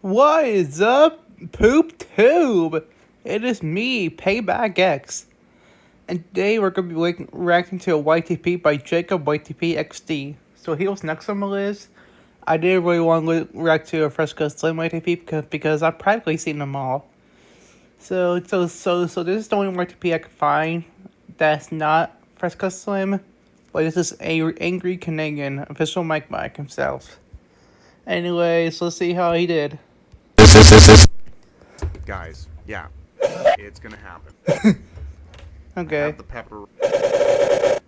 What is up, Poop Tube? It is me, Payback X. And today we're going to be reacting to a YTP by Jacob YTP XD. So he was next on my list. I didn't really want to react to a Fresco Slim YTP because I've practically seen them all. So this is the only YTP I can find that's not Fresco Slim. But this is a angry Canadian, official Mike himself. Anyways, let's see how he did. Guys, yeah, it's gonna happen. Okay. Have the pepper.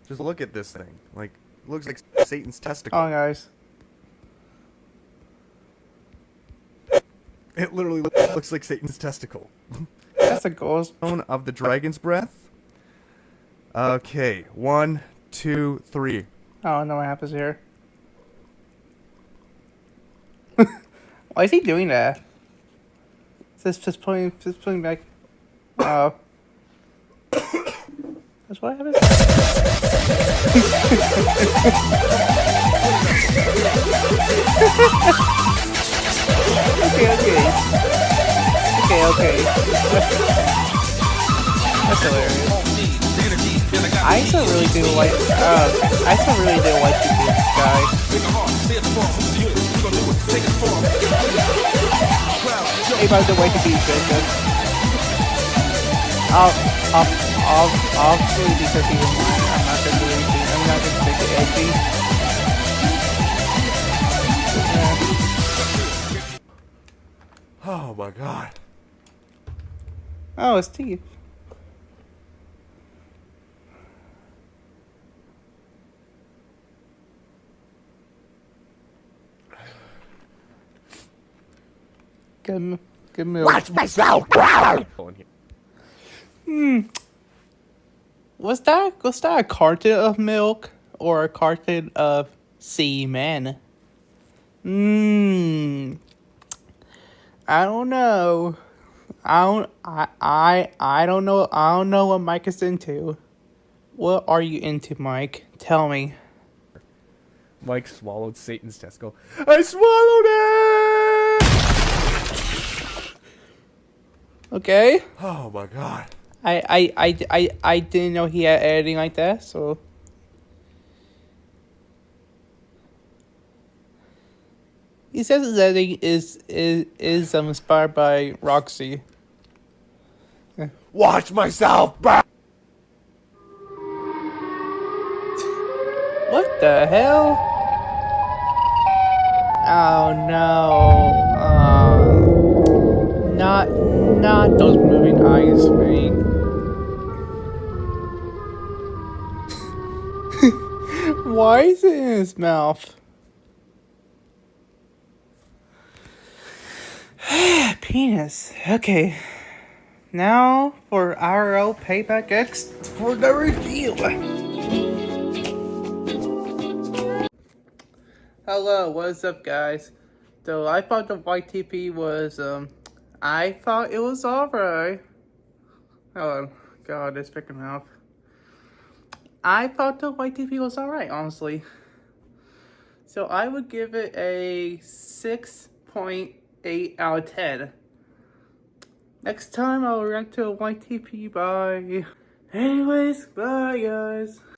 Just look at this thing. Like, looks like Satan's testicle. Oh, guys. It literally looks like Satan's testicle. That's a ghost. Of the dragon's breath. Okay, 1, 2, 3. Oh, no, what happens here? Why is he doing that? Just putting back. Oh. That's what happens. Okay. That's hilarious. I still really do like this guy. Hey, by the way, to be good. Obviously because he didn't mind, I'm not gonna do anything. I'm not gonna make it edgy. Yeah. Oh my god. Oh, it's teeth. Good milk. Watch myself! Was that a carton of milk or a carton of semen? I don't know. I don't know. I don't know what Mike is into. What are you into, Mike? Tell me. Mike swallowed Satan's testicle. I swallowed it! Okay. Oh my god. I didn't know he had editing like that, so. He says his editing is inspired by Roxy. Watch myself, bro! What the hell? Oh no. Not those moving eyes, man. Why is it in his mouth? Penis. Okay. Now for IRL Payback X for the review. Hello, what's up, guys? So I thought the YTP was I thought it was alright. Oh god, it's freaking mouth. I thought the YTP was alright, honestly. So I would give it a 6.8 out of 10. Next time I'll react to a YTP. Bye. Anyways, bye guys.